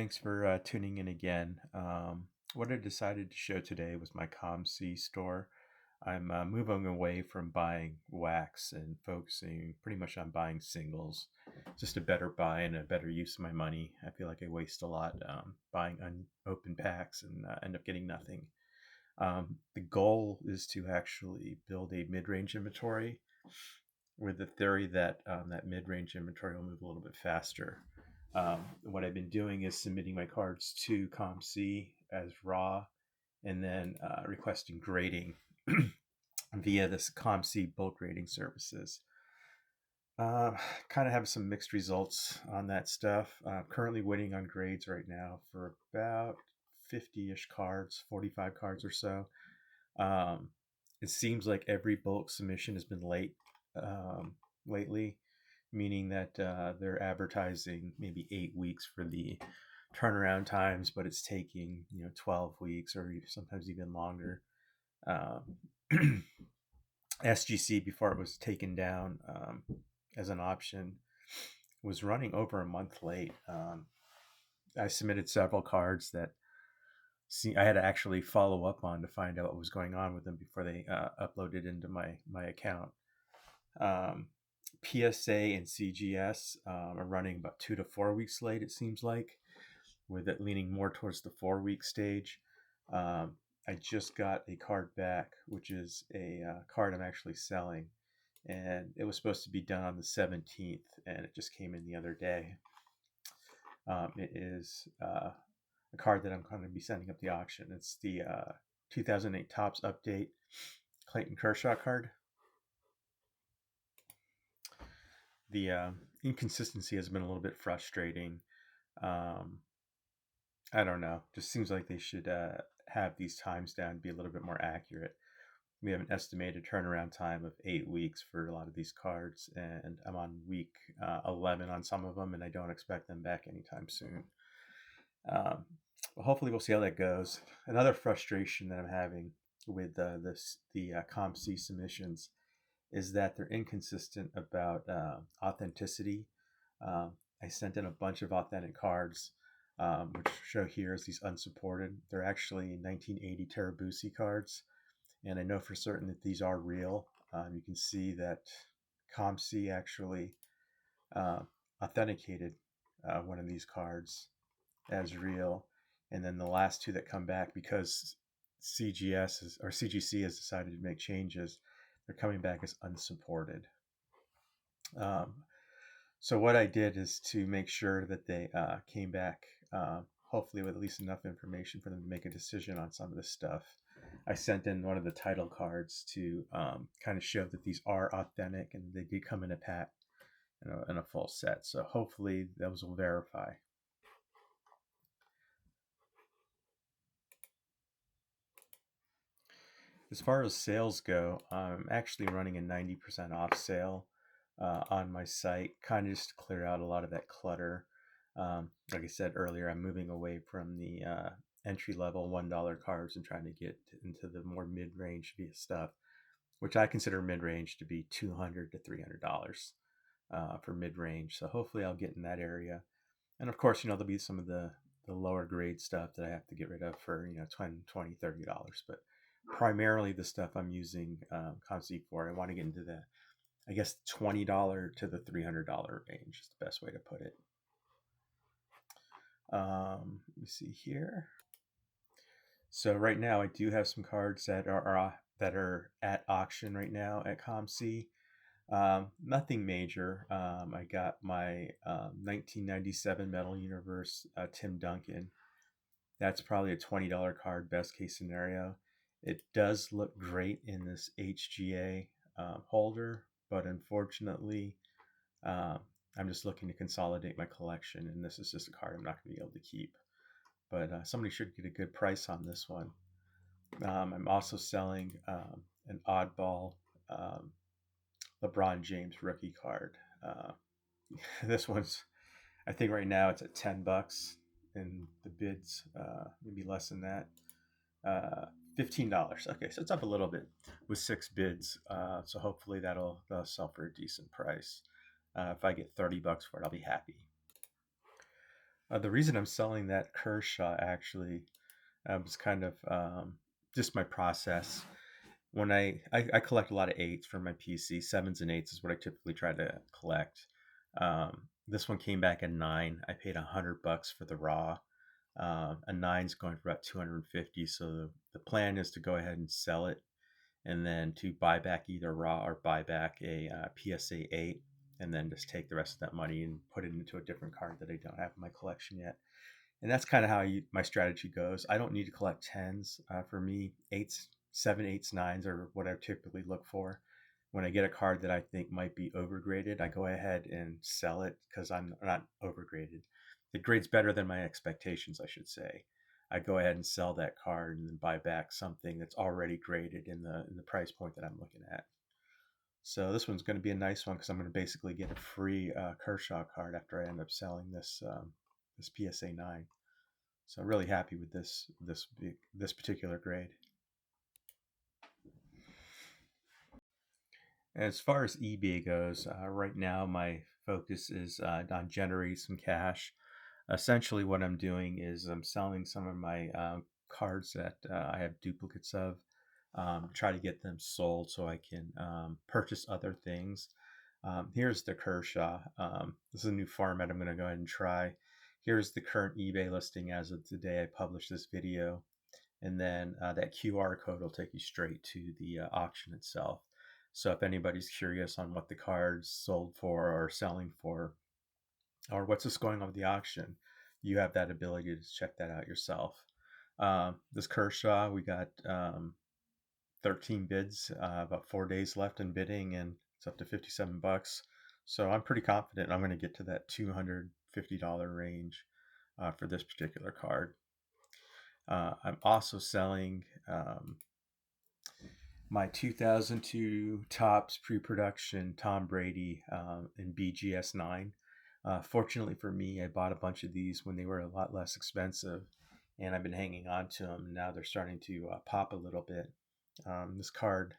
thanks for tuning in again. What I decided to show today was my COMC store. I'm moving away from buying wax and focusing pretty much on buying singles. Just a better buy and a better use of my money. I feel like I waste a lot buying unopened packs and end up getting nothing. The goal is to actually build a mid-range inventory with the theory that that mid-range inventory will move a little bit faster. What I've been doing is submitting my cards to COMC as raw, and then requesting grading via this COMC bulk grading services. Uh, kind of have some mixed results on that stuff. Currently waiting on grades right now for about 50-ish cards, 45 cards or so. Um, it seems like every bulk submission has been late lately, meaning that they're advertising maybe 8 weeks for the turnaround times, but it's taking 12 weeks or sometimes even longer. Um, SGC, before it was taken down as an option, was running over a month late. I submitted several cards that I had to actually follow up on to find out what was going on with them before they uploaded into my account. PSA and CGS are running about 2 to 4 weeks late, it seems like, with it leaning more towards the 4 week stage. I just got a card back, which is a card I'm actually selling, and it was supposed to be done on the 17th, and it just came in the other day. It is a card that I'm going to be sending up the auction. It's the 2008 Topps Update Clayton Kershaw card. The inconsistency has been a little bit frustrating. Um, I don't know. Just seems like they should have these times down to be a little bit more accurate. We have an estimated turnaround time of 8 weeks for a lot of these cards, and I'm on week 11 on some of them, and I don't expect them back anytime soon. Well, hopefully, we'll see how that goes. Another frustration that I'm having with the COMC submissions is that they're inconsistent about authenticity. I sent in a bunch of authentic cards, which show here as these unsupported. They're actually 1980 Terabusi cards, and I know for certain that these are real. You can see that COMC actually uh, authenticated one of these cards as real, and then the last two that come back, because CGC has decided to make changes, they're coming back as unsupported. Um, so what I did is to make sure that they came back, hopefully with at least enough information for them to make a decision on some of this stuff. I sent in one of the title cards to kind of show that these are authentic, and they did come in a pack in a full set. So hopefully those will verify. As far as sales go, I'm actually running a 90% off sale on my site, kind of just to clear out a lot of that clutter. Like I said earlier, I'm moving away from the entry level $1 cards and trying to get into the more mid range via stuff, which I consider mid range to be $200 to $300 for mid range. So hopefully I'll get in that area. And of course, there'll be some of the lower grade stuff that I have to get rid of for, $20, $30. But primarily the stuff I'm using COMC for, I want to get into the, I guess, $20 to the $300 range is the best way to put it. Let me see here. So right now I do have some cards that are at auction right now at COMC. Nothing major. I got my 1997 Metal Universe Tim Duncan. That's probably a $20 card, best case scenario. It does look great in this HGA holder, but unfortunately, I'm just looking to consolidate my collection, and this is just a card I'm not going to be able to keep. But somebody should get a good price on this one. I'm also selling an oddball LeBron James rookie card. This one's, I think right now it's at $10, and the bids maybe less than that. $15. Okay, so it's up a little bit with 6 bids. So hopefully that'll sell for a decent price. If I get $30 for it, I'll be happy. The reason I'm selling that Kershaw actually was kind of just my process. When I collect a lot of eights for my PC, sevens and eights is what I typically try to collect. This one came back at nine. I paid $100 for the raw. A nine's going for about 250. So the plan is to go ahead and sell it, and then to buy back either raw or buy back a PSA 8, and then just take the rest of that money and put it into a different card that I don't have in my collection yet. And that's kind of how my strategy goes. I don't need to collect tens. For me, eights, seven, eights, nines are what I typically look for. When I get a card that I think might be overgraded, I go ahead and sell it because I'm not overgraded. It grades better than my expectations, I should say. I go ahead and sell that card and then buy back something that's already graded in the price point that I'm looking at. So this one's going to be a nice one because I'm going to basically get a free Kershaw card after I end up selling this PSA 9. So I'm really happy with this particular grade. As far as eBay goes, right now my focus is on generating some cash. Essentially, what I'm doing is I'm selling some of my cards that I have duplicates of, try to get them sold so I can purchase other things. Here's the Kershaw. This is a new format I'm going to go ahead and try. Here's the current eBay listing as of today. I published this video, and then that QR code will take you straight to the auction itself. So if anybody's curious on what the card's sold for or selling for, or what's just going on with the auction, you have that ability to check that out yourself. This Kershaw, we got 13 bids, about 4 days left in bidding, and it's up to $57. So I'm pretty confident I'm going to get to that $250 range for this particular card. I'm also selling my 2002 Topps pre-production Tom Brady in BGS 9. Fortunately for me, I bought a bunch of these when they were a lot less expensive, and I've been hanging on to them. And now they're starting to pop a little bit. This card,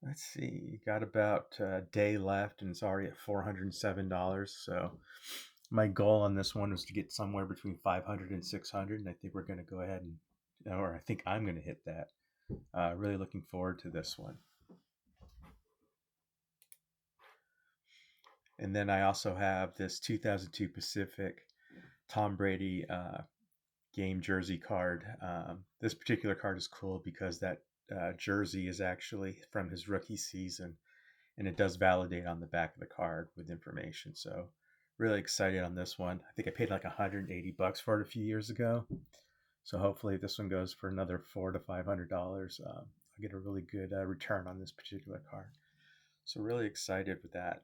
let's see, got about a day left, and it's already at $407. So my goal on this one was to get somewhere between 500 and 600, and I think we're going to go ahead and, or I think I'm going to hit that. Really looking forward to this one. And then I also have this 2002 Pacific Tom Brady game jersey card. This particular card is cool because that jersey is actually from his rookie season, and it does validate on the back of the card with information. So really excited on this one. I think I paid like $180 for it a few years ago. So hopefully if this one goes for another $400 to $500, I'll get a really good return on this particular card. So really excited with that.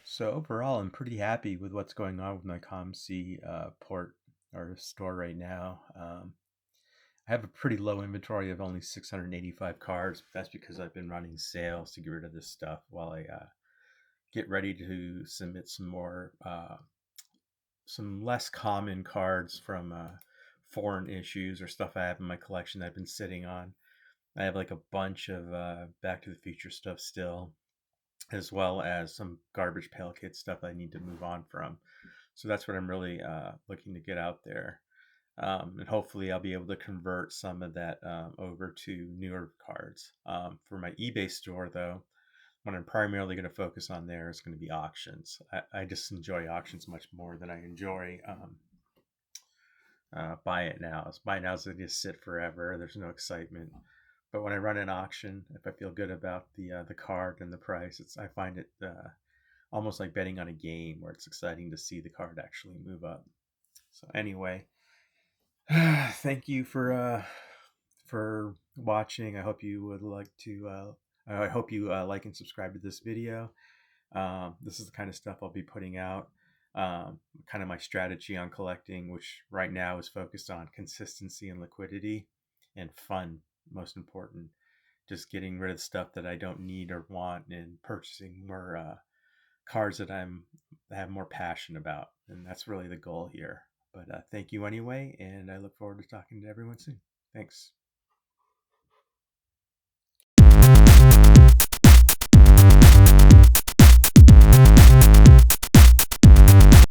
So overall, I'm pretty happy with what's going on with my COMC port or store right now. I have a pretty low inventory of only 685 cards. But that's because I've been running sales to get rid of this stuff while I get ready to submit some more, some less common cards from foreign issues or stuff I have in my collection that I've been sitting on. I have like a bunch of Back to the Future stuff still, as well as some garbage pail kid stuff I need to move on from. So that's what I'm really looking to get out there. And hopefully I'll be able to convert some of that over to newer cards. For my eBay store, though, what I'm primarily going to focus on there is going to be auctions. I just enjoy auctions much more than I enjoy buy it now. Buy nows they just sit forever. There's no excitement. But when I run an auction, if I feel good about the card and the price, I find it almost like betting on a game where it's exciting to see the card actually move up. So anyway, thank you for watching. I hope you would like to. I hope you like and subscribe to this video. This is the kind of stuff I'll be putting out. Kind of my strategy on collecting, which right now is focused on consistency and liquidity and fun, most important. Just getting rid of stuff that I don't need or want and purchasing more cards that I have more passion about. And that's really the goal here. But thank you anyway, and I look forward to talking to everyone soon. Thanks.